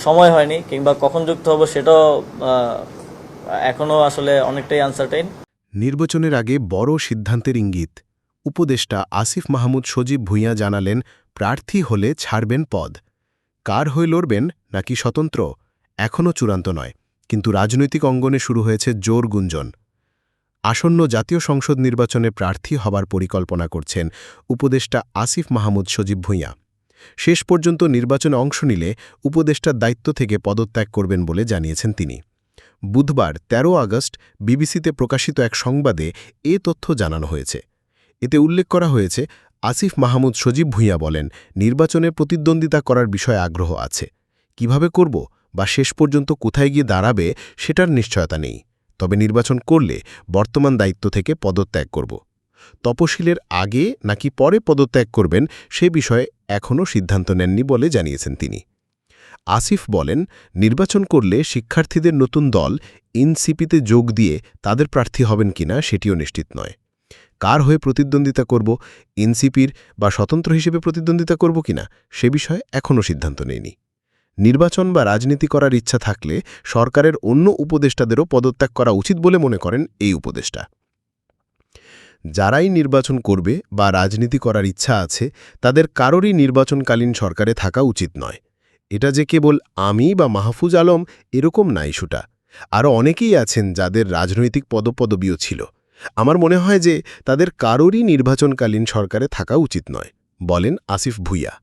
সময় হয়নি, কিংবা কখন যুক্ত হব সেটাও এখনও আসলে অনেকটাই আনসার্টেইন। নির্বাচনের আগে বড় সিদ্ধান্তের ইঙ্গিত। উপদেষ্টা আসিফ মাহমুদ সজীব ভূঁইয়া জানালেন, প্রার্থী হলে ছাড়বেন পদ। কার হয়ে লড়বেন নাকি স্বতন্ত্র এখনও চূড়ান্ত নয়, কিন্তু রাজনৈতিক অঙ্গনে শুরু হয়েছে জোর গুঞ্জন। আসন্ন জাতীয় সংসদ নির্বাচনে প্রার্থী হবার পরিকল্পনা করছেন উপদেষ্টা আসিফ মাহমুদ সজীব ভূঁইয়া। শেষ পর্যন্ত নির্বাচনে অংশ নিলে উপদেষ্টার দায়িত্ব থেকে পদত্যাগ করবেন বলে জানিয়েছেন তিনি। বুধবার ১৩ আগস্ট বিবিসিতে প্রকাশিত এক সংবাদে এ তথ্য জানানো হয়েছে। এতে উল্লেখ করা হয়েছে, আসিফ মাহমুদ সজীব ভূঁইয়া বলেন, নির্বাচনে প্রতিদ্বন্দ্বিতা করার বিষয়ে আগ্রহ আছে। কিভাবে করব বা শেষ পর্যন্ত কোথায় গিয়ে দাঁড়াবে সেটার নিশ্চয়তা নেই, তবে নির্বাচন করলে বর্তমান দায়িত্ব থেকে পদত্যাগ করব। তপশিলের আগে নাকি পরে পদত্যাগ করবেন সে বিষয়ে এখনও সিদ্ধান্ত নেননি বলে জানিয়েছেন তিনি। আসিফ বলেন, নির্বাচন করলে শিক্ষার্থীদের নতুন দল এনসিপিতে যোগ দিয়ে তাদের প্রার্থী হবেন কিনা সেটিও নিশ্চিত নয়। কার হয়ে প্রতিদ্বন্দ্বিতা করব, এনসিপির বা স্বতন্ত্র হিসেবে প্রতিদ্বন্দ্বিতা করব কিনা সে বিষয়ে এখনও সিদ্ধান্ত নেয়নি। নির্বাচন বা রাজনীতি করার ইচ্ছা থাকলে সরকারের অন্য উপদেষ্টাদেরও পদত্যাগ করা উচিত বলে মনে করেন এই উপদেষ্টা। যারাই নির্বাচন করবে বা রাজনীতি করার ইচ্ছা আছে তাদের কারোরই নির্বাচনকালীন সরকারে থাকা উচিত নয়। এটা যে কেবল আমি বা মাহফুজ আলম এরকম না ইস্যুটা। আরও অনেকেই আছেন যাদের রাজনৈতিক পদপদবীও ছিল। আমার মনে হয় যে তাদের কারোরই নির্বাচনকালীন সরকারে থাকা উচিত নয়, বলেন আসিফ ভূঁইয়া।